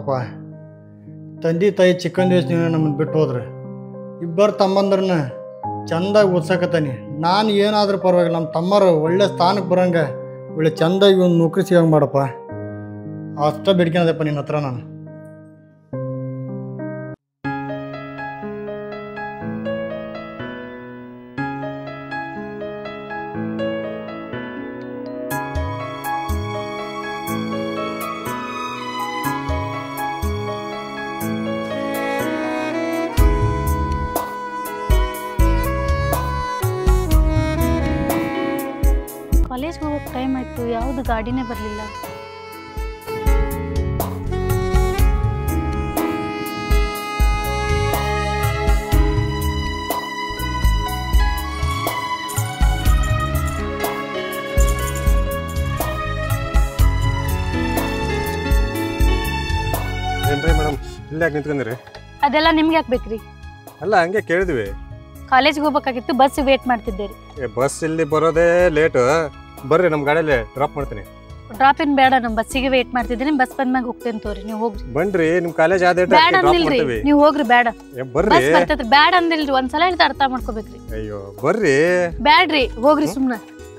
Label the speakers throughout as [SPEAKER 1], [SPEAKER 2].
[SPEAKER 1] ನೋಡಪ್ಪ. ತಂದೆ ತಾಯಿ ಚಿಕ್ಕಂದ ದಿವಸ ನಮ್ಮನ್ನು ಬಿಟ್ಟು ಹೋದ್ರೆ ಇಬ್ಬರು ತಮ್ಮಂದ್ರನ್ನ ಚೆಂದಾಗಿ ಓದ್ಸಕತ್ತಾನೆ. ನಾನು ಏನಾದರೂ ಪರವಾಗಿಲ್ಲ, ನಮ್ಮ ತಮ್ಮರು ಒಳ್ಳೆ ಸ್ಥಾನಕ್ಕೆ ಬರೋಂಗೆ ಒಳ್ಳೆ ಚೆಂದಾಗಿ ಒಂದು ನೌಕರಿ ಸಿಗಂಗೆ ಮಾಡಪ್ಪ. ಅಷ್ಟ ಬೇಡ್ಕೊಳದಪ್ಪ ನಿನ್ನ ಹತ್ರ ನಾನು.
[SPEAKER 2] ಕಾಲೇಜ್ಗೆ ಹೋಗೋಕೆ ಟೈಮ್ ಆಯಿತು, ಯಾವುದು ಗಾಡಿನೇ ಬರಲಿಲ್ಲ.
[SPEAKER 3] ಏನ್ರಿ ಮೇಡಮ್ ಇಲ್ಲಿ ಯಾಕೆ ನಿಂತ್ಕೊಂಡಿರಿ?
[SPEAKER 2] ಅದೆಲ್ಲ ನಿಮ್ಗೆ ಯಾಕೆ ಬೇಕ್ರಿ?
[SPEAKER 3] ಅಲ್ಲ ಹಂಗೆ ಕೇಳಿದ್ವಿ.
[SPEAKER 2] ಕಾಲೇಜ್ಗೆ ಹೋಗ್ಬೇಕಾಗಿತ್ತು, ಬಸ್ ವೇಟ್ ಮಾಡ್ತಿದ್ದೀರಿ.
[SPEAKER 3] ಬಸ್ ಇಲ್ಲಿ ಬರೋದೇ ಲೇಟ್. ಬರ್ರಿ ನಮ್ಮ ಗಾಡಿಯಲ್ಲಿ ಡ್ರಾಪ್ ಮಾಡ್ತೀನಿ.
[SPEAKER 2] ಡ್ರಾಪ್ ಇನ್ ಬೇಡ, ನಮ್ಮ ಬಸ್ಸಿಗೆ ವೇಟ್ ಮಾಡ್ತಿದ್ದೀನಿ. ಬಸ್ ಬಂದ್ಮ್ಯಾಗ ಹೋಗ್ತೇನೆ ತೋರಿ, ನೀವು ಹೋಗ್ರಿ.
[SPEAKER 3] ಬನ್ರಿ ನಿಮ್ಮ ಕಾಲೇಜ್ ಆದ
[SPEAKER 2] ಬೇಡ ಅಂದಿಲ್ರಿ, ನೀವು ಹೋಗ್ರಿ. ಬೇಡ
[SPEAKER 3] ಬರ್ರಿ,
[SPEAKER 2] ಬಸ್ ಬರ್ತೈತ್ರಿ. ಬೇಡ ಅಂದಿಲ್ರಿ, ಒಂದ್ಸಲ ಹೇಳ್ತಾ ಅರ್ಥ ಮಾಡ್ಕೋಬೇಕ್ರಿ.
[SPEAKER 3] ಅಯ್ಯೋ ಬರ್ರಿ.
[SPEAKER 2] ಬ್ಯಾಡ್ರಿ, ಹೋಗ್ರಿ ಸುಮ್ನ.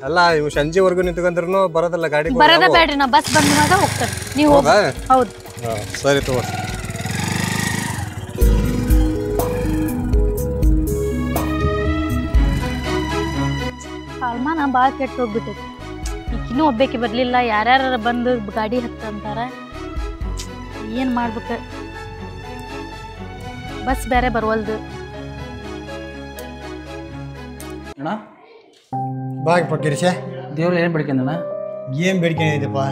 [SPEAKER 3] ಅಲ್ಲ ಇವ್ ಸಂಜೆವರೆಗೂ ನಿಂತ್ಕೊಂಡ್ರು ಬರೋದಲ್ಲ ಗಾಡಿ.
[SPEAKER 2] ಬರೋದ ಬ್ಯಾಡ್ರಿ, ನಾ ಬಸ್ ಬಂದಾಗ ಹೋಗ್ತೇನೆ, ನೀವು ಹೋಗ್ರಿ. ಹೌದು
[SPEAKER 3] ಸರಿ ತಗೋ.
[SPEAKER 2] ಕಾಲ್ಮಾನ ಭಾಳ ಕೆಟ್ಟು ಹೋಗ್ಬಿಟ್ಟೈತಿ. ಈಗಿನ್ನೂ ಒಬ್ಬೇಕಿ ಬರಲಿಲ್ಲ, ಯಾರ್ಯಾರ ಬಂದು ಗಾಡಿ ಹತ್ತ ಅಂತಾರ. ಏನು ಮಾಡ್ಬೇಕು? ಬಸ್ ಬೇರೆ ಬರವಲ್ದು.
[SPEAKER 4] ಅಣ್ಣ
[SPEAKER 1] ಬಾಗಪ್ಪ ಗಿರೀಶ,
[SPEAKER 4] ದೇವ್ರು ಏನು ಬೇಡ್ಕೊಂಡಣ್ಣ?
[SPEAKER 1] ಏನು ಬೇಡಿಕೆ ಇದೆಯಪ್ಪ?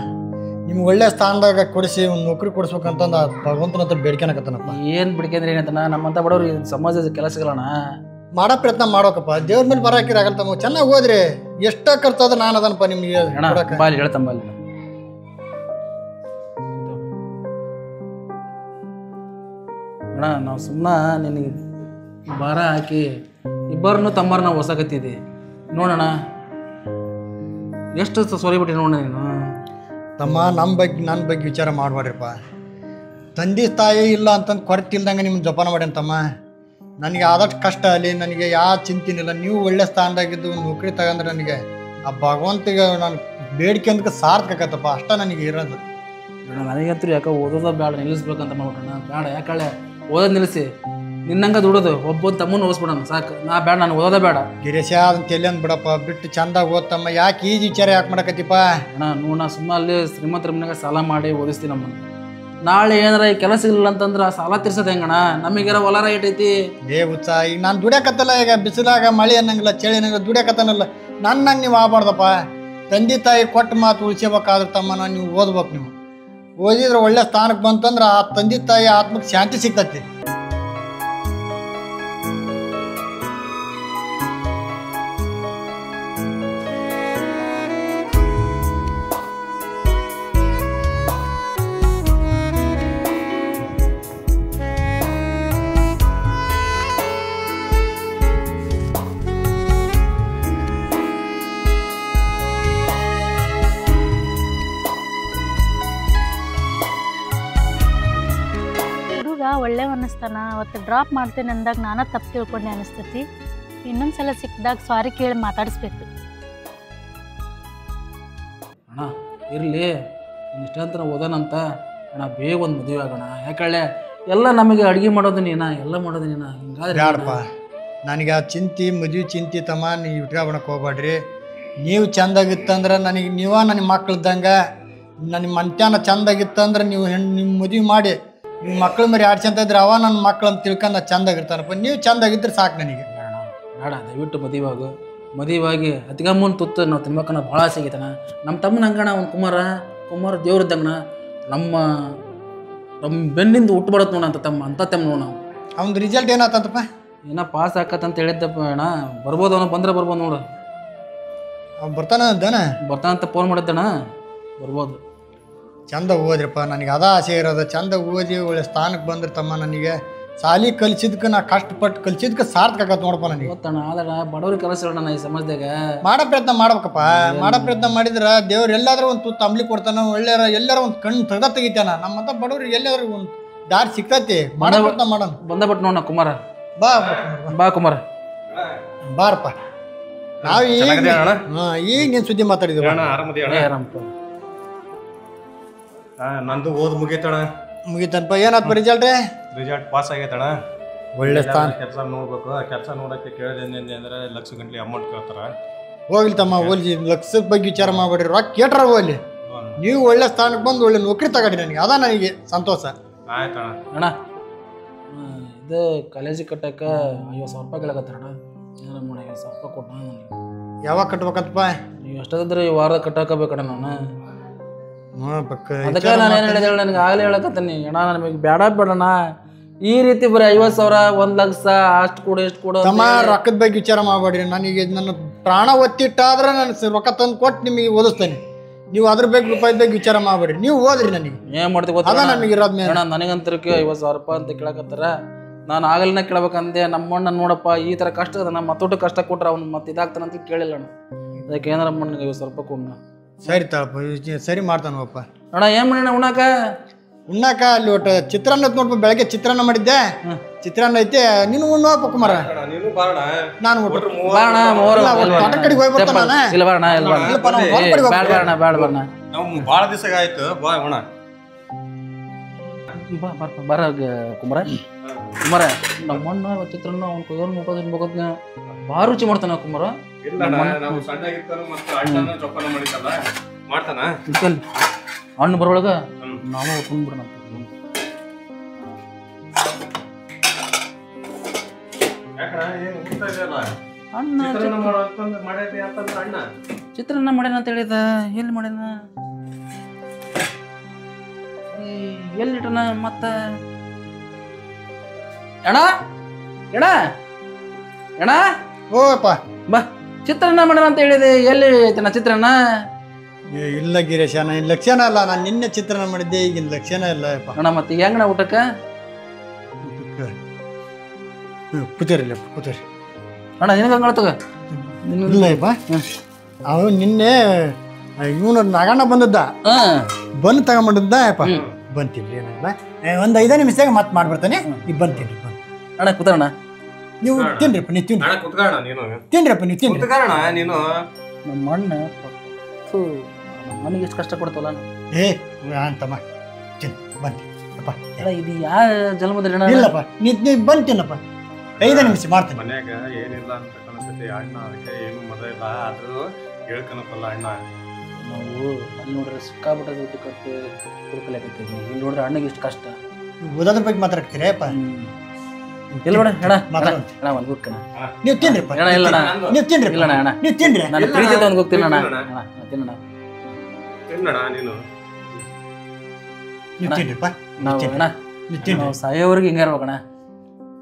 [SPEAKER 1] ನಿಮ್ಗೆ ಒಳ್ಳೆ ಸ್ಥಾನದಾಗ ಕೊಡಿಸಿ ಒಂದು ನೌಕರಿ ಕೊಡಿಸ್ಬೇಕಂತಂದು ಆ ಭಗವಂತನ ಹತ್ರ ಬೇಡ್ಕೊಳಕತ್ತಾನಪ್ಪ.
[SPEAKER 4] ಏನು ಬೇಡ್ಕೊಂಡ್ರೆ ಏನಂತಣ್ಣ? ನಮ್ಮಂತ ಬಡವ್ರು ಸಮಾಜದ ಕೆಲಸಗಳಣ್ಣ
[SPEAKER 1] ಮಾಡೋ ಪ್ರಯತ್ನ ಮಾಡೋಕಪ್ಪ. ದೇವ್ರ ಮೇಲೆ ಬರಾಕಿರಾಗಲ್ಲ ತಮ್ಮ. ಚೆನ್ನಾಗಿ ಹೋದ್ರಿ, ಎಷ್ಟ ಖರ್ಚಾದ್ರೆ ನಾನು ಅದನಪ್ಪ ನಿಮ್ಗೆ
[SPEAKER 4] ಅಣ್ಣ. ಬಾಲಿ ಹೇಳ್ತಂಬಲ್ಲಿ ಅಣ್ಣ, ನಾವು ಸುಮ್ಮನೆ ನಿನಗೆ ಭಾರ ಹಾಕಿ ಇಬ್ಬರನ್ನು ತಮ್ಮರು ನಾವು ಹೊಸಕತ್ತಿದ್ದೆ ನೋಡೋಣ. ಎಷ್ಟು ಸೊರಿಬಿಟ್ಟಿ ನೋಡ ನೀನು.
[SPEAKER 1] ತಮ್ಮ ನನ್ನ ಬಗ್ಗೆ ವಿಚಾರ ಮಾಡಬೇಡ್ರಿಪ್ಪ. ತಂದೆ ತಾಯಿ ಇಲ್ಲ ಅಂತಂದು ಕೊರತೆ ಇಲ್ದಂಗೆ ನಿಮ್ಗೆ ಜೋಪಾನ ಮಾಡ್ಯಾನ ತಮ್ಮ. ನನಗೆ ಆದಷ್ಟು ಕಷ್ಟ ಅಲ್ಲಿ, ನನಗೆ ಯಾವ ಚಿಂತಿನಿಲ್ಲ. ನೀವು ಒಳ್ಳೆ ಸ್ಥಾನದಾಗಿದ್ದು ನೌಕರಿ ತಗೊಂಡ್ರೆ ನನಗೆ ಆ ಭಗವಂತಿಗೆ ನಾನು ಬೇಡಿಕೆ ಅಂತ ಸಾರ್ಥಕತ್ತಪ್ಪ. ಅಷ್ಟ ನನಗೆ ಇರೋದು.
[SPEAKER 4] ನನಗಂತೂ ಯಾಕೆ ಓದೋದ ಬೇಡ, ನಿಲ್ಲಿಸ್ಬೇಕಂತ ಮಾಡ್ಬಿಟ್ಟಣ. ಬೇಡ, ಯಾಕಳೆ ಓದೋದು ನಿಲ್ಲಿಸಿ ನಿನ್ನಂಗ ದುಡೋದು ಒಬ್ಬೊಂದು ತಮ್ಮನ್ನು ಓದಿಸ್ಬಿಡೋಣ ಸಾಕು. ನಾ ಬೇಡ, ನಾನು ಓದೋದ ಬೇಡ.
[SPEAKER 1] ಗಿರೀಶ ಅದನ್ನ ತೆಲಿಯಂದು ಬಿಡಪ್ಪ, ಬಿಟ್ಟು ಚಂದಾಗಿ ಓದ್ತಮ್ಮ. ಯಾಕೆ ಈ ವಿಚಾರ ಯಾಕೆ ಮಾಡಕತ್ತಿಪ್ಪ?
[SPEAKER 4] ಅಣ್ಣ ನೋಡ, ಸುಮ್ಮ ಅಲ್ಲಿ ಶ್ರೀಮಂತರ ಮನೆಯಾಗ ಸಾಲ ಮಾಡಿ ಓದಿಸ್ತೀವಿ ನಮ್ಮನ್ನು. ನಾಳೆ ಏನಾರ ಈ ಕೆಲಸ ಇಲ್ಲ ಅಂತಂದ್ರೆ ಆ ಸಾಲ ತೀರ್ಸೋದು ಹೆಂಗಣ? ನಮಗೆಲ್ಲ ಹೊಲ ಐತೈತಿ.
[SPEAKER 1] ಉತ್ಸಾಹ ಈಗ ನಾನು ದುಡಿಯಕತ್ತಲ್ಲ. ಈಗ ಬಿಸಿಲಾಗ ಮಳೆ ಅನ್ನಂಗಿಲ್ಲ, ಚಳಿ ಅನ್ನಂಗಿಲ್ಲ, ದುಡಿಯಕತ್ತನಲ್ಲ. ನನ್ನಂಗೆ ನೀವು ಆಗ್ಬಾರ್ದಪ್ಪ. ತಂದೆ ತಾಯಿ ಕೊಟ್ಟು ಮಾತು ಉಳಿಸ್ಬೇಕಾದ್ರೆ ತಮ್ಮ ನಾನು ನೀವು ಓದ್ಬೇಕು. ನೀವು ಓದಿದ್ರೆ ಒಳ್ಳೆ ಸ್ಥಾನಕ್ಕೆ ಬಂತಂದ್ರೆ ಆ ತಂದೆ ತಾಯಿ ಆತ್ಮಕ್ಕೆ ಶಾಂತಿ ಸಿಗ್ತತಿ.
[SPEAKER 2] ಒಳ್ಳೆ ಅನ್ನಿಸ್ತಾನ. ಅವತ್ತು ಡ್ರಾಪ್ ಮಾಡ್ತೇನೆ ಅಂದಾಗ ನಾನು ತಪ್ಪು ತಿಳ್ಕೊಂಡೆ ಅನಿಸ್ತೈತಿ. ಇನ್ನೊಂದ್ಸಲ ಸಿಕ್ಕಿದಾಗ ಸಾರಿ ಕೇಳಿ ಮಾತಾಡಿಸ್ಬೇಕು.
[SPEAKER 4] ಅಣ್ಣ ಇರಲಿ, ಇಷ್ಟಂತ ಓದೋಣಂತ ಅಣ್ಣ. ಬೇಗ ಒಂದು ಮದುವೆ ಆಗೋಣ. ಯಾಕಳೆ ಎಲ್ಲ ನಮಗೆ ಅಡುಗೆ ಮಾಡೋದು ನೀನ, ಎಲ್ಲ ಮಾಡೋದು ನೀನ. ಹಿಂಗಾದ್ರೆ
[SPEAKER 1] ಬ್ಯಾಡಪ್ಪ, ನನಗೆ ಆ ಚಿಂತೆ ಮದುವೆ ಚಿಂತೆ ತಮ್ಮ ನೀವು ಇಟ್ಕೊಳಕ್ಕೆ ಹೋಗ್ಬೇಡ್ರಿ. ನೀವು ಚೆಂದಾಗಿತ್ತಂದ್ರೆ ನನಗೆ ನನ್ನ ಮಕ್ಳದ್ದಂಗೆ. ನನ್ನ ಮನ್ತ್ಯಾನ ಚೆಂದಾಗಿತ್ತಂದ್ರೆ ನೀವು ನಿಮ್ಮ ಮದುವೆ ಮಾಡಿ ನಿಮ್ಮ ಮಕ್ಳ ಮೇಲೆ ಯಾರು ಚಂದ ಇದ್ರೆ ಅವ ನನ್ನ ಮಕ್ಳು ಅಂತ ತಿಳ್ಕೊಂಡು ಚೆಂದಾಗಿರ್ತಾನಪ್ಪ. ನೀವು ಚೆಂದಾಗಿದ್ರೆ ಸಾಕು ನನಗೆ.
[SPEAKER 4] ಬೇಡ, ದಯವಿಟ್ಟು ಮದುವೆಯಾಗಿ ಅತಿಗಮ್ಮನ ತುತ್ತು ನಾವು ತಿನ್ಬೇಕನ್ನೋ ಭಾಳ ಆಸೆ ಆಗೈತಣ್ಣ. ನಮ್ಮ ತಮ್ಮನ ಹಂಗಣ, ಒಂದು ಕುಮಾರ ದೇವ್ರದ್ದಂಗಣ. ನಮ್ಮ ಬೆನ್ನಿಂದ ಹುಟ್ಟು ಬಡತ್ ನೋಡ ಅಂತ ತಮ್ಮ ನೋಡ. ನಾವು
[SPEAKER 1] ಅವ್ನ ರಿಸಲ್ಟ್ ಏನಾತಂತಪ್ಪ?
[SPEAKER 4] ಏನೋ ಪಾಸ್ ಆಕತ್ತಂತ ಹೇಳಿದ್ದಪ್ಪ ಅಣ್ಣ. ಬರ್ಬೋದು, ಅವನು ಬಂದ್ರೆ ಬರ್ಬೋದು ನೋಡು.
[SPEAKER 1] ಅವ್ನು ಬರ್ತಾನಂತ
[SPEAKER 4] ಫೋನ್ ಮಾಡಿದ್ದಣ್ಣ. ಬರ್ಬೋದು.
[SPEAKER 1] ಚಂದ ಓದ್ರಿಪ್ಪ, ನನಗೆ ಅದ ಆಸೆ ಇರೋದು. ಚಂದ ಓದಿ ಒಳ್ಳೆ ಸ್ಥಾನಕ್ಕೆ ಬಂದ್ರೆ ತಮ್ಮ ನನಗೆ ಸಾಲಿ ಕಲ್ಸಿದ್ಕ ನಾ ಕಷ್ಟಪಟ್ಟು ಕಲ್ಸಿದ್ಕ ಸಾರ್ಥಕ ಆಗತ್ತೆ ನೋಡಪ್ಪ ನನಗೆ.
[SPEAKER 4] ಗೊತ್ತಣ್ಣ ಆದ್ರೆ ಬಡವ್ರಿಗೆ ಕೆಲಸ ಇರೋಣ ಈ ಸಮಾಜದಾಗ.
[SPEAKER 1] ಮಾಡೋ ಪ್ರಯತ್ನ ಮಾಡ್ಬೇಕಪ್ಪ. ಮಾಡೋ ಪ್ರಯತ್ನ ಮಾಡಿದ್ರೆ ದೇವ್ರು ಎಲ್ಲಾದ್ರೂ ಒಂದು ತುತ್ತು ಅಂಬ್ಲಿ ಕೊಡ್ತಾನ, ಒಳ್ಳೆಯ ಎಲ್ಲಾರ ಒಂದು ಕಣ್ಣು ತೆಗಿತಾನ. ನಮ್ಮಂತ ಬಡವ್ರಿಗೆ ಎಲ್ಲಾದ್ರೂ ಒಂದು ದಾರಿ ಸಿಗ್ತೈತಿ. ಮಾಡೋ ಪ್ರಯತ್ನ ಮಾಡೋಣ.
[SPEAKER 4] ಬಂದಬಿಟ್ಟು ನೋಡ ಕುಮಾರ.
[SPEAKER 1] ಬಾ
[SPEAKER 4] ಬಾ ಕುಮಾರ
[SPEAKER 1] ಬಾರಪ್ಪ. ನಾವು ಈಗ ನೀನು ಸುದ್ದಿ ಮಾತಾಡಿದ್ವಿ.
[SPEAKER 3] ನಂದು ಓದ್ ಮುಗೀತಣ.
[SPEAKER 1] ಮುಗಿತನಪ್ಪ. ಏನಾಯ್ತು ರಿಸಲ್ಟ್?
[SPEAKER 3] Result pass ಆಗೈತಣ.
[SPEAKER 1] ಒಳ್ಳೆ ಸ್ಥಾನ.
[SPEAKER 3] ಕೆಲಸ ನೋಡ್ಬೇಕು. ಕೆಲಸ ನೋಡಕ್ಕೆ ಕೇಳಿದೆ ಅಂದ್ರೆ ಲಕ್ಷ ಗಂಟ್ಲೆ ಅಮೌಂಟ್ ಕೇಳ್ತಾರ.
[SPEAKER 1] ಹೋಗ್ಲಿ ತಮ್ಮ, ಹೋಗ್ಲಿ. ಲಕ್ಷದ ಬಗ್ಗೆ ವಿಚಾರ ಮಾಡ್ಬೇಡ್ರಿ. ರೊಕ್ಕ ಕೇಟ್ರ ಹೋಗ್ಲಿ. ನೀವು ಒಳ್ಳೆ ಸ್ಥಾನಕ್ಕೆ ಬಂದು ಒಳ್ಳೆ ನೌಕರಿ ತಗೊಳ್ಳಿ. ನನಗೆ ಅದ ನನಗೆ ಸಂತೋಷ.
[SPEAKER 3] ಆಯ್ತಣ್ಣ.
[SPEAKER 4] ಅಣ್ಣ ಇದು ಕಾಲೇಜಿಗೆ ಕಟ್ಟಕ್ಕೆ 50,000 ರೂಪಾಯಿ ಕೇಳಕತ್ತಾರಣ್ಣ. ಏನಾರ ಮಾಡಿ 50,000 ರೂಪಾಯಿ ಕೊಟ್ಟ ನನಗೆ.
[SPEAKER 1] ಯಾವಾಗ ಕಟ್ಬೇಕಂತಪ್ಪ?
[SPEAKER 4] ನೀವು ಎಷ್ಟಾದ್ರೆ ಈ ವಾರದ ಕಟ್ಟಾಕಬೇಕಣ್ಣ ನಾನು. ಅದಕ್ಕೆ
[SPEAKER 1] ವಿಚಾರ
[SPEAKER 4] ನಾನು ಏನು ಹೇಳಿದೆ ನನಗೆ ಆಗಲೇ ಹೇಳಕತ್ತೀನಿ. ಅಣ್ಣ ನಮಗೆ ಬೇಡಣ್ಣ ಈ ರೀತಿ ಬರೀ 50,000 1 ಲಕ್ಷ ಅಷ್ಟು ಕೊಡು ಎಷ್ಟು ಕೊಡು
[SPEAKER 1] ತಮ್ಮ. ರೊಕ್ಕದ ಬಗ್ಗೆ ವಿಚಾರ ಮಾಡಬೇಡ್ರಿ. ನನಗೆ ನನ್ನ ಪ್ರಾಣ ಒತ್ತಿಟ್ಟಾದ್ರೆ ನಾನು ರೊಕ್ಕ ತಂದು ಕೊಟ್ಟು ನಿಮಗೆ ಓದಿಸ್ತೇನೆ. ನೀವು ಅದ್ರ ಬಗ್ಗೆ ರೂಪಾಯಿ ಬಗ್ಗೆ ವಿಚಾರ ಮಾಡಬೇಡ್ರಿ. ನೀವು ಓದ್ರಿ. ನನಗೆ
[SPEAKER 4] ಏನು ಮಾಡ್ತೀವಿ
[SPEAKER 1] ಅದ
[SPEAKER 4] ಗೊತ್ತಾ
[SPEAKER 1] ನಮಗೆ ಇರೋದ್ ಮೇಲೆ.
[SPEAKER 4] ಅಣ್ಣ ನನಗಂತರಕ್ಕೆ 50,000 ರೂಪಾಯಿ ಅಂತ ಕೇಳಕತ್ತಾರ. ನಾನು ಆಗಲೇ ಕೇಳ್ಬೇಕಂದೆ. ನಮ್ಮಣ್ಣ ನೋಡಪ್ಪ ಈ ಥರ ಕಷ್ಟ ಅದ, ನಮ್ಮ ಮತ್ತೊಟ್ಟು ಕಷ್ಟ ಕೊಟ್ರೆ ಅವ್ನು ಮತ್ತೆ ಇದಾಗ್ತಾನಂತ ಕೇಳಿಲ್ಲ ಅಣ್ಣ. ಅದಕ್ಕೆ ಏನಾರ ಮಣ್ಣಿಗೆ 50,000 ರೂಪಾಯಿ ಕೊಡ.
[SPEAKER 1] ಸರಿ ತಳಪ್ಪ, ಸರಿ ಮಾಡ್ತಾನಪ್ಪ.
[SPEAKER 4] ಅಣ್ಣ ಏನು ಮಾಡೋಣ
[SPEAKER 1] ಉಣ್ಣಾಕ ಅಲ್ಲಿ ಒಟ್ಟು ಚಿತ್ರಾನ್ನ ನೋಡ್ಪ. ಬೆಳಗ್ಗೆ ಚಿತ್ರಾನ್ನ ಮಾಡಿದ್ದೆ. ಚಿತ್ರಾನ್ನ ಐತೆ. ನೀನು ಉಣ್ಣುವಪ್ಪ ಕುಮಾರ. ನಾನು ಕಡೆಗೆ ಹೋಗಿ ಬರ್ತಾನ.
[SPEAKER 4] ಇಲ್ಲ ಬಾಣ ಬೇಡ
[SPEAKER 3] ಭಾಳ ದಿವಸ ಆಯ್ತು. ಬಾ ಅಣ್ಣ.
[SPEAKER 4] ಬರ ಕುಮಾರ. ಕುಮಾರ ನಮ್ಮಣ್ಣ ಚಿತ್ರಾನ್ನ ಅವ್ನು ಕೊಯ್ಯೋರು ಮುಖ ತಿನ್ಬೇಕು. ಭಾಳ ರುಚಿ ಮಾಡ್ತಾನ ಕುಮಾರ. ಹಣ್ಣು ಬರೊಳಗ ನಾವು ಉಟ್ಕೊಂಡ್ಬಿಡೋಣ. ಚಿತ್ರಾನ್ನ ಮಾಡ್ಯಾನ ಅಂತ ಹೇಳಿದ. ಎಲ್ಲಿ ಮಾಡ್ಯಾನ? ಎಲ್ಲಿಟ್ಟನ ಮತ್ತ? ಎಣ ಎಣ ಎಣ
[SPEAKER 1] ಓಪ್ಪ
[SPEAKER 4] ಬಾ. ಚಿತ್ರಾನ್ನ ಮಾಡ್ಯಾನ ಅಂತ ಹೇಳಿದೆ. ಎಲ್ಲಿ ಐತನ ಚಿತ್ರಾನ್ನ?
[SPEAKER 1] ಇಲ್ಲ ಗಿರೀಶ, ನಾನು ಲಕ್ಷಣ ಅಲ್ಲ. ನಾನು ನಿನ್ನೆ ಚಿತ್ರಾನ್ನ ಮಾಡಿದ್ದೆ. ಈಗಿನ ಲಕ್ಷಣ ಇಲ್ಲ
[SPEAKER 4] ಅಣ್ಣ. ಮತ್ತೆ ಈಗ ಹೆಂಗಣ ಊಟಕ್ಕೆ?
[SPEAKER 1] ಕೂತೇರಿ ಕೂತೇರಿ
[SPEAKER 4] ಅಣ್ಣ. ನಿನಗೆ ಹಂಗ ತಗ
[SPEAKER 1] ಇಲ್ಲಪ್ಪ. ಅವ ನಿನ್ನೆ ಇವನು ನಾಗಣ್ಣ ಬಂದದ್ದ. ಬಂದು ತಗೊಂಬಂದದ್ದ ಯಪ್ಪ. ಬಂತೀನಿ ಏನಲ್ಲ. ಒಂದು 5 ನಿಮಿಷದಾಗ ಮತ್ತೆ ಮಾಡ್ಬಿಡ್ತಾನೆ. ಈಗ ಬಂತೀನಿ.
[SPEAKER 4] ಅಣ್ಣ ಕೂತಣ್ಣ.
[SPEAKER 1] ನೀವು ತಿನ್ರಿಪ್ಪ. ನೀವು ತಿನ್ರಿ. ತಿನ್ರಿಪ್ಪ. ನೀವು ತಿನ್ರಿ.
[SPEAKER 3] ನೀನು
[SPEAKER 4] ನಮ್ಮ ಅಣ್ಣ ನನಗೆ ಎಷ್ಟು ಕಷ್ಟ ಕೊಡ್ತಲ್ಲ.
[SPEAKER 1] ಏ ಅಂತಮ್ಮ ತಿನ್ ಬಂತಿ ಅಪ್ಪ.
[SPEAKER 4] ಇದು ಯಾವ ಜನ್ಮದಲ್ಲಿ?
[SPEAKER 1] ಇಲ್ಲಪ್ಪ, ನೀ ಬಂತೀನಪ್ಪ. 5 ನಿಮಿಷ ಮಾಡ್ತೀನಿ.
[SPEAKER 3] ಮನ್ಯಾಗ ಏನಿಲ್ಲ ಅಂತ ಕಾಣಿಸ್ತೈತಿ ಅಣ್ಣ. ಅದಕ್ಕೆ ಏನು ಮದ ಇಲ್ಲ. ಆದ್ರೂ ಹೇಳ್ಕನಪ್ಪಲ್ಲ ಅಣ್ಣ.
[SPEAKER 4] ನಾವು ಅಲ್ಲಿ ನೋಡ್ರೆ ಸಿಕ್ಕಾಬಿಟ್ಟ ದುಡ್ಡು ಕಟ್ಟಿ ಕುಡ್ಕಲಾಕೈತೀವಿ. ಇಲ್ಲಿ ನೋಡ್ರೆ ಅಣ್ಣಗೆ ಇಷ್ಟು ಕಷ್ಟ.
[SPEAKER 1] ಓದೋದ್ರ ಬಗ್ಗೆ ಮಾತಾಡ್ತೀರಪ್ಪ.
[SPEAKER 4] ಇಲ್ಲ ನೋಡ ಅಣ್ಣ. ಅಣ್ಣ ಒಂದು ಗುಕ್ಕಣ.
[SPEAKER 1] ನೀವು ತಿನ್ರಿಪ್ಪ.
[SPEAKER 4] ಅಣ್ಣ ಇಲ್ಲ
[SPEAKER 1] ನೀವು ತಿನ್ರಿ.
[SPEAKER 4] ಇಲ್ಲ ಅಣ್ಣ.
[SPEAKER 1] ನೀವು ತಿನ್ರಿ.
[SPEAKER 4] ನಾನು ಪ್ರೀತಿದ ಒಂದು ಗುಕ್ತೀನಿ ಅಣ್ಣ. ತಿನ್ನಣ
[SPEAKER 3] ತಿನ್ನಣ. ನೀನು
[SPEAKER 1] ನೀವು ತಿನ್ರಿಪ್ಪ.
[SPEAKER 4] ನಾವು ಅಣ್ಣ ನಾವು ಸಾಯೋವರೆಗೆ ಹಿಂಗೆ ಇರ್ಬೇಕಣ್ಣ.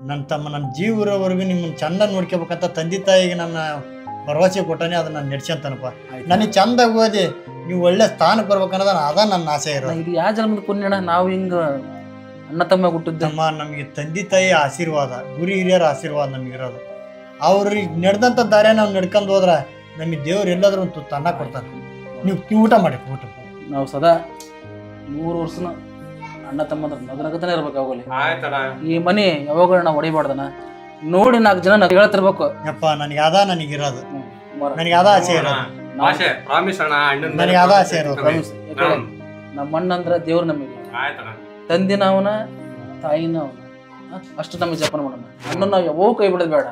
[SPEAKER 1] ನನ್ನ ತಮ್ಮ ನನ್ನ ಜೀವರವರೆಗೂ ನಿಮ್ಮನ್ನು ಚಂದ ನೋಡ್ಕೋಬೇಕಂತ ತಂದೆ ತಾಯಿಗೆ ನನ್ನ ಭರವಸೆ ಕೊಟ್ಟಾನೆ. ಅದನ್ನ ನಾನು ನಡೆಸಂತಾನಪ್ಪ. ನನಗೆ ಚಂದಾಗಿ ಓದಿ ನೀವು ಒಳ್ಳೆ ಸ್ಥಾನಕ್ಕೆ ಬರ್ಬೇಕನ್ನೋದ ಅದ ನನ್ನ ಆಸೆ ಇರೋದು.
[SPEAKER 4] ಇದು ಯಾವ ಜನ್ಮದ ಪುಣ್ಯಣ್ಣ. ನಾವು ಹಿಂಗೆ ಅಣ್ಣ ತಮ್ಮ ಹುಟ್ಟಿದ್ದಮ್ಮ.
[SPEAKER 1] ನಮಗೆ ತಂದೆ ತಾಯಿ ಆಶೀರ್ವಾದ, ಗುರು ಹಿರಿಯರ ಆಶೀರ್ವಾದ ನಮಗಿರೋದು. ಅವ್ರಿಗೆ ನಡೆದಂಥ ದಾರ್ಯ ನಾವು ನಡ್ಕೊಂಡು ಹೋದ್ರೆ ನಮಗೆ ದೇವ್ರು ಎಲ್ಲಾದ್ರೂ ಒಂದು ತುತ್ತು ಅನ್ನ ಕೊಡ್ತಾರೆ. ನೀವು ಊಟ ಮಾಡಿ. ಊಟ
[SPEAKER 4] ನಾವು ಸದಾ 100 ವರ್ಷನ ಅಣ್ಣ ತಮ್ಮಂದ್ರೆ ನಗನಗತಾನೆ ಇರ್ಬೇಕು. ಅವಾಗಲಿ ಈ ಮನೆ ಯಾವಾಗ ನಾವು ಹೊಡಿಬಾರ್ದನ ನೋಡಿ 4 ಜನ ನಾವು ಹೇಳ್ತಿರ್ಬೇಕು.
[SPEAKER 1] ಯಪ್ಪ ನನಗೆ ಅದ ನನಗಿರೋದು. ನನಗೆ ಅದ ಆಸೆ ಇರೋದು. ನನಗೆ ಅದ ಆಸೆ ಇರೋದು.
[SPEAKER 4] ನಮ್ಮ ಅಣ್ಣ ಅಂದ್ರೆ ದೇವ್ರು ನಮಗೆ. ತಂದಿನ ಅವನ, ತಾಯಿನ ಅವನ. ಅಷ್ಟು ನಮಗೆ ಜಪನ ಮಾಡೋಣ. ಅಣ್ಣ ನಾವು ಯಾವಾಗ ಕೈ ಬಿಡೋದು ಬೇಡ.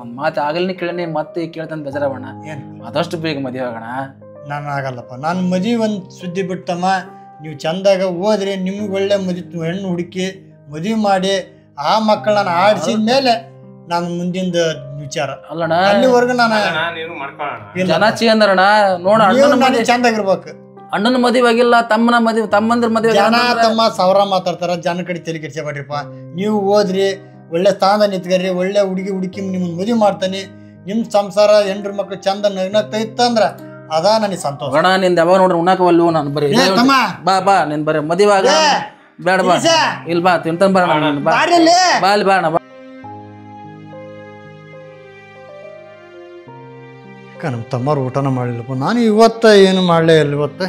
[SPEAKER 4] ಒಂದು ಮಾತು ಆಗಲೇ ಕೇಳೀನಿ, ಮತ್ತೆ ಕೇಳ್ತಾನೆ ಬೇಜಾರವಣ್ಣ. ಆದಷ್ಟು ಬೇಗ ಮದುವೆ ಆಗೋಣ.
[SPEAKER 1] ನಾನು ಆಗಲ್ಲಪ್ಪ. ನಾನು ಮದುವೆ ಒಂದು ಸುದ್ದಿ ಬಿಟ್ಟಮ್ಮ. ನೀವು ಚಂದಾಗ ಓದ್ರಿ. ನಿಮ್ಗೆ ಒಳ್ಳೆ ಹೆಣ್ಣು ಹುಡುಕಿ ಮದುವೆ ಮಾಡಿ ಆ ಮಕ್ಕಳನ್ನ ಆಡಿಸಿದ ಮೇಲೆ ನಾನು ಮುಂದಿನ ವಿಚಾರ
[SPEAKER 4] ಅಲ್ಲಣ್ಣ.
[SPEAKER 1] ಅಲ್ಲಿವರೆಗೂ ನಾನು
[SPEAKER 4] ಜನ ಚಿ ಅಂದ್ರಣ್ಣ ನೋಡ.
[SPEAKER 1] ನನಗೆ ಚಂದಾಗಿರ್ಬೇಕು.
[SPEAKER 4] ಅಣ್ಣನ ಮದುವೆ ಆಗಿಲ್ಲ, ತಮ್ಮನ ಮದುವೆ, ತಮ್ಮಂದ್ರ ಮದುವೆ.
[SPEAKER 1] ಜನ ತಮ್ಮ ಸಾವಿರ ಮಾತಾಡ್ತಾರ. ಜನ ಕಡೆ ತಲೆ ಕೆಡ್ಸಬೇಡ್ರಿಪ್ಪ. ನೀವು ಓದ್ರಿ, ಒಳ್ಳೆ ಸ್ಥಾನದ ನಿಂತ್ಕರ್ರಿ. ಒಳ್ಳೆ ಹುಡುಕಿ ನಿಮ್ಮನ್ನ ಮದುವೆ ಮಾಡ್ತಾನೆ. ನಿಮ್ಮ ಸಂಸಾರ ಹೆಂಡ್ರ ಮಕ್ಳು ಚಂದ ನಗ್ನಗ್ತಾ ಇತ್ತಂದ್ರ ಅದ ನನಗೆ ಸಂತೋಷ.
[SPEAKER 4] ಗಣ ನಿಂದ ಯಾವಾಗ ನೋಡ್ರಿ ಉಣ್ಣಾಕವಲ್ಲು. ನಾನು ಬರೀ ಬಾ ನಿನ್ ಬರೀ ಮದುವೆ ಆಗ ಬೇಡ ಬಾ ಇಲ್ಲಿ ಬಾ ತಿಂತಾನ ಬಾ ಬಾ ಬಾ ಅಲ್ಲಿ ಬಾ ಅಣ್ಣ ಬಾ.
[SPEAKER 1] ನಮ್ಮ ತಮ್ಮರು ಊಟನ ಮಾಡಲಿಲ್ಲಪ್ಪ. ನಾನು ಇವತ್ತು ಏನು ಮಾಡಲೇ ಇಲ್ಲ. ಇವತ್ತು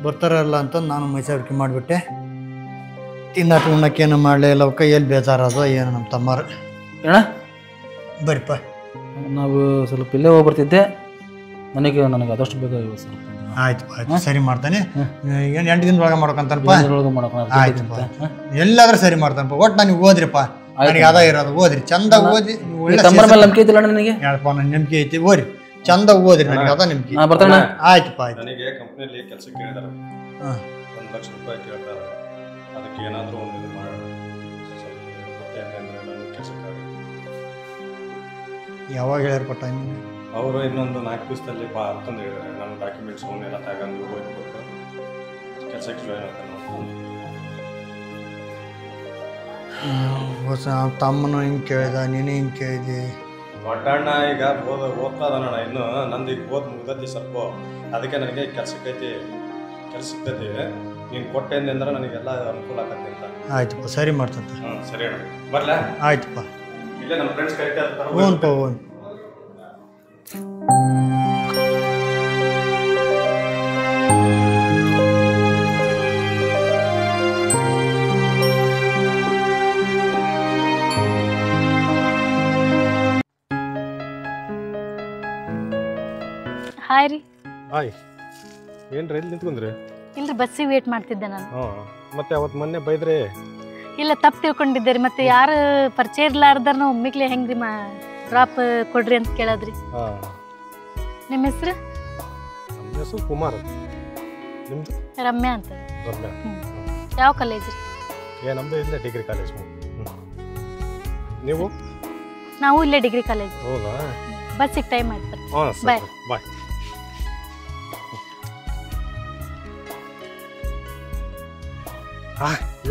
[SPEAKER 1] ಬರ್ತಾರಲ್ಲ ಅಂತ ನಾನು ಮೈಸೂರಿಗೆ ಮಾಡಿಬಿಟ್ಟೆ. ತಿನ್ನಕ್ಕೆ ಉಣ್ಣಕ್ಕೇನು ಮಾಡಲೇ ಇಲ್ಲ. ಅವಕ್ಕೆ ಎಲ್ಲಿ ಬೇಜಾರದು ಏನು ನಮ್ಮ ತಮ್ಮರು.
[SPEAKER 4] ಅಣ್ಣ
[SPEAKER 1] ಬರಿಪ್ಪ
[SPEAKER 4] ನಾವು ಸ್ವಲ್ಪ ಇಲ್ಲೇ ಹೋಗಿ ಬರ್ತಿದ್ದೆ. ನನಗೆ ಆದಷ್ಟು ಬೇಗ ಸ್ವಲ್ಪ
[SPEAKER 1] ಆಯ್ತು ಆಯ್ತು ಸರಿ ಮಾಡ್ತಾನೆ. ಏನು 8 ದಿನದೊಳಗೆ ಮಾಡ್ಬೇಕಂತನಪ್ಪ. ಆಯ್ತಪ್ಪ ಎಲ್ಲಾದ್ರೂ ಸರಿ ಮಾಡ್ತಾನಪ್ಪ. ಒಟ್ಟು ನನಗೆ ಓದ್ರಿಪ್ಪ. ನನಗೆ ಅದ ಇರೋದು ಓದ್ರಿ ಚಂದ ಓದಿ. ಒಳ್ಳೆ
[SPEAKER 4] ತಮ್ಮರ ಮೇಲೆ ನಂಬಿಕೆ ಐತಿಲ್ಲ ನನಗೆ.
[SPEAKER 1] ಹೇಳಪ್ಪ ನನ್ನ ನಂಬಿಕೆ ಐತಿ. ಓದ್ರಿ ಚಂದ ಓದ್ರಿ. ನನಗೆ ಅದ ನಂಬಿಕೆ.
[SPEAKER 4] ಬರ್ತಾನ.
[SPEAKER 1] ಆಯ್ತಪ್ಪ ಆಯ್ತು.
[SPEAKER 3] ನನಗೆ ಕಂಪ್ನಿಯಲ್ಲಿ ಕೆಲಸ ಕೇಳಿದಾರೆ. 1 ಲಕ್ಷ ರೂಪಾಯಿ ಕೇಳ್ತಾರೆ. ಅದಕ್ಕೆ ಏನಾದರೂ ಒಂದು ಇದು ಮಾಡೋಣ.
[SPEAKER 1] ಯಾವಾಗ ಹೇಳ್ಯಾರಪ್ಪ ಟೈಮಿಂಗ್?
[SPEAKER 3] ಅವರು ಇನ್ನೊಂದು 4 ದಿವಸದಲ್ಲಿ ಬಾ ಅಂತಂದು ಹೇಳಿದ್ದಾರೆ. ನನ್ನ ಡಾಕ್ಯುಮೆಂಟ್ಸ್ ಅವನ್ನೆಲ್ಲ ತಗೊಂಡು ಹೋಗ್ಬೇಕು, ಕೆಲಸಕ್ಕೆ ಜಾಯ್ನ್ ಆಗ್ತಾನೆ.
[SPEAKER 1] ತಮ್ಮನು ಹಿಂಗೆ ಕೇಳಿದ, ನೀನು ಹಿಂಗೆ ಕೇಳಿದೆ.
[SPEAKER 3] ಒಟ್ಟಣ್ಣ ಈಗ ಓದ್ತಾದಣ್ಣ. ಇನ್ನು ನಂದು ಈಗ ಮುಗ್ದೈತಿ ಸ್ವಲ್ಪ. ಅದಕ್ಕೆ ನನಗೆ ಕೆಲಸ ಸಿಗ್ತೈತಿ. ನೀನು ಕೊಟ್ಟೆ ಅಂದ್ರೆ ನನಗೆಲ್ಲ ಅನುಕೂಲ ಆಗತ್ತೆ ಅಂತ.
[SPEAKER 1] ಆಯ್ತಪ್ಪ ಸರಿ ಮಾಡ್ತಂತ.
[SPEAKER 3] ಸರಿ ಅಣ್ಣ ಬರ್ಲಾ?
[SPEAKER 1] ಆಯ್ತಪ್ಪ.
[SPEAKER 3] ಇಲ್ಲೇ ನಮ್ಮ ಫ್ರೆಂಡ್ಸ್ ಕರಿತಾ
[SPEAKER 1] ಹ್ಞೂನ್ಪ ಹ್ಞೂ.
[SPEAKER 2] ಹಾಯ್ ರೀ.
[SPEAKER 3] ಹಾಯ್. ಏನ್ರಿ ಎಲ್ಲಿ ನಿಂತ್ಕೊಂಡ್ರಿ?
[SPEAKER 2] ಇಲ್ರಿ ಬಸ್ಸಿಗೆ ವೇಟ್ ಮಾಡ್ತಿದ್ದೆ ನಾನು.
[SPEAKER 3] ಮತ್ತೆ ಅವತ್ತು ಮೊನ್ನೆ ಬೈದ್ರಿ.
[SPEAKER 2] ಇಲ್ಲ ತಪ್ಪು ತಿಳ್ಕೊಂಡಿದ್ದೆ ರೀ. ಮತ್ತೆ ಯಾರು ಪರಿಚಯ ಇರ್ಲಾರ್ದಾರ ಒಮ್ಮಿಗ್ಲೆ ಹೆಂಗ್ರಿ ಡ್ರಾಪ್ ಕೊಡ್ರಿ ಅಂತ ಕೇಳದ್ರಿ. ನಿಮ್ಮ ಹೆಸರು?
[SPEAKER 3] ನಮ್ಮ ಹೆಸರು ಕುಮಾರ್. ನಿಮ್ದು?
[SPEAKER 2] ರಮ್ಯಾ ಅಂತ.
[SPEAKER 3] ರಮ್ಯಾ.
[SPEAKER 2] ಯಾವ ಕಾಲೇಜ್ ರೀ?
[SPEAKER 3] ನಮ್ದು ಇಲ್ಲೇ ಡಿಗ್ರಿ ಕಾಲೇಜ್. ನೀವು?
[SPEAKER 2] ನಾವು ಇಲ್ಲೇ ಡಿಗ್ರಿ ಕಾಲೇಜ್.
[SPEAKER 3] ಹೌದಾ?
[SPEAKER 2] ಬಸ್ಸಿಗೆ ಟೈಮ್ ಆಯ್ತು.
[SPEAKER 3] Bye bye.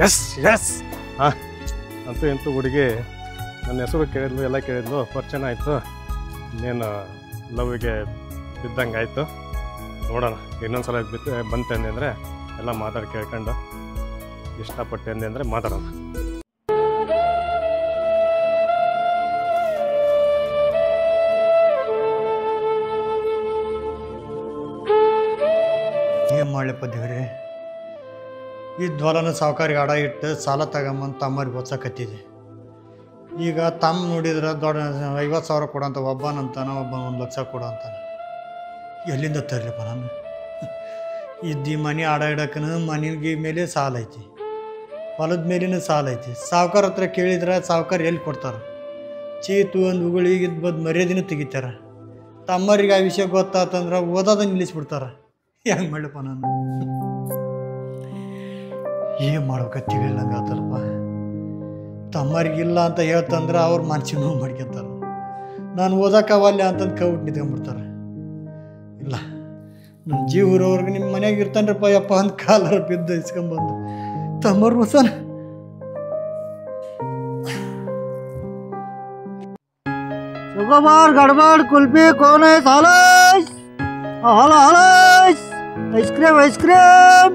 [SPEAKER 3] Yes yes. ಅಂತೂ ಎಂತೂ ಹುಡುಗಿ ನನ್ನ ಹೆಸರು ಕೇಳಿದ್ಲು, ಎಲ್ಲ ಕೇಳಿದ್ಲು, ಪರಿಚಯ ಆಯಿತು. ಇನ್ನೇನು ಲವ್ಗೆ ಬಿದ್ದಂಗೆ ಆಯಿತು. ನೋಡೋಣ ಇನ್ನೊಂದ್ಸಲ ಬಂತೆ ಅಂದರೆ ಎಲ್ಲ ಮಾತಾಡಿ ಕೇಳ್ಕೊಂಡು ಇಷ್ಟಪಟ್ಟೆ ಅಂದರೆ ಮಾತಾಡೋಣ.
[SPEAKER 1] ಏನು ಮಾಡಲಿಪ್ಪ ದೇವ್ರಿ. ಈ ದ್ವಾಲನ ಸಾವುಕಾರಿಗೆ ಅಡ ಇಟ್ಟು ಸಾಲ ತಗೊಂಬಂದು ತಮ್ಮರಿಗೆ ಓದ್ಸಕತ್ತಿದೆ. ಈಗ ತಮ್ಮ ನೋಡಿದ್ರೆ ದೊಡ್ಡ 50,000 ಕೊಡಂತ ಒಬ್ಬನಂತಾನ, ಒಬ್ಬ 1 ಲಕ್ಷ ಕೊಡ ಅಂತಾನೆ. ಎಲ್ಲಿಂದ ತರಲಿಪ್ಪ ನಾನು? ಇದ್ದು ಮನೆ ಆಡ ಇಡಕ್ಕೂ ಮನೆಗೆ ಮೇಲೆ ಸಾಲ ಐತಿ, ಹೊಲದ ಮೇಲಿನ ಸಾಲ ಐತಿ. ಸಾವುಕಾರ ಹತ್ರ ಕೇಳಿದ್ರೆ ಸಾವುಕಾರ ಎಲ್ಲಿ ಕೊಡ್ತಾರೆ? ಚೀತು ಒಂದು ಉಗುಳಿಗೆ ಬಂದು ಮರ್ಯಾದಿನೂ ತೆಗಿತಾರೆ. ತಮ್ಮರಿಗೆ ಆ ವಿಷಯ ಗೊತ್ತಾತಂದ್ರೆ ಓದೋದನ್ನ ನಿಲ್ಲಿಸ್ಬಿಡ್ತಾರೆ. ಹೆಂಗೆ ಮಾಡಲಪ್ಪ ನಾನು? ಏನು ಮಾಡ್ಬೇಕತ್ತೀವಿ ನಂಗೆ ಆತಲ್ಪ. ತಮ್ಮರಿಗಿಲ್ಲ ಅಂತ ಹೇಳ್ತಂದ್ರೆ ಅವ್ರು ಮನ್ಸಿಗೆ ನೋವು ಮಾಡ್ಕೊತಾರೆ. ನಾನು ಓದೋಕ್ಕಾವಲ್ಲ ಅಂತಂದು ಕೌಟ್ ನಿಂತ್ಕೊಂಡ್ಬಿಡ್ತಾರೆ. ಇಲ್ಲ ನನ್ನ ಜೀವ ಊರವ್ರಿಗೆ ನಿಮ್ಮ ಮನೆಯಾಗ ಇರ್ತಾನ್ರಪ್ಪ ಯಪ್ಪ ಅಂತ ಕಾಲರ ಬಿದ್ದು ಇಸ್ಕೊಂಬಂದು ತಮ್ಮರು ಹೊಸನ शुक्रवार गड़बड़ कुल्फी कौन है सालस? हलो हलस आइसक्रीम आइसक्रीम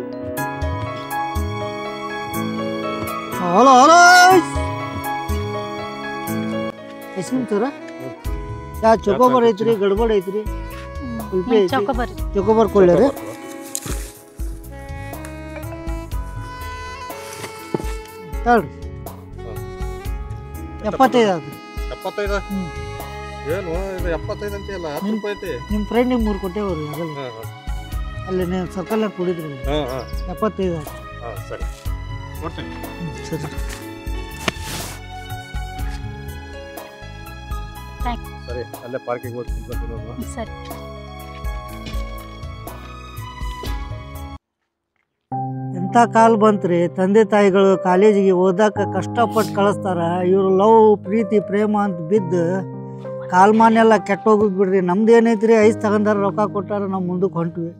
[SPEAKER 1] हलो हलस आइसक्रीम तोरा क्या चोकोबार ಐತ್ರಿ ಗಡಬಡ ಐತ್ರಿ ಕುಲ್ಫಿ ಐತ್ರಿ ಚೋಕೋಬಾರ್ ಕೊಳ್ಳರೆ ತಡ್ರಿ 75 ಆದ್ರಿ
[SPEAKER 3] 75 ಏನು ಇದು 75 ಅಂತ ಇಲ್ಲ 10 ರೂಪಾಯಿ ಐತಿ
[SPEAKER 1] ನಿಮ್ಮ ಫ್ರೆಂಡ್ ನಿಮಗೆ 3 ಕೊಟ್ಟೇವ್ರಿ ಆಗಲ್ಲ ಅಲ್ಲಿ ನೀವು ಸರ್ಕಲ್ನಾಗ ಕುಡಿದ್ರಿ 75
[SPEAKER 3] ಸರಿ ಕೊಡ್ತೀನಿ
[SPEAKER 1] ಸರಿ
[SPEAKER 3] ಸರಿ ಅಲ್ಲೇ ಪಾರ್ಕಿಂಗ್ ಹೋಗಿ ಕುಂತ್ಕೊತೀನಿ
[SPEAKER 2] ಸರಿ.
[SPEAKER 1] ಎಂಥ ಕಾಲ ಬಂತ್ರಿ. ತಂದೆ ತಾಯಿಗಳು ಕಾಲೇಜಿಗೆ ಓದಾಕ ಕಷ್ಟಪಟ್ಟು ಕಳಿಸ್ತಾರ. ಇವರು ಲವ್ ಪ್ರೀತಿ ಪ್ರೇಮ ಅಂತ ಬಿದ್ದು ಕಾಲ್ಮಾನೆಲ್ಲ ಕೆಟ್ಟೋಗಿದ್ ಬಿಡ್ರಿ. ನಮ್ದು ಏನೈತ್ರಿ ಐಸ್ ತಗೊಂಡಾರ ರೊಕ್ಕ ಕೊಟ್ಟಾರ ನಾವು ಮುಂದಕ್ಕೆ ಹೊಂಟ್ವಿ.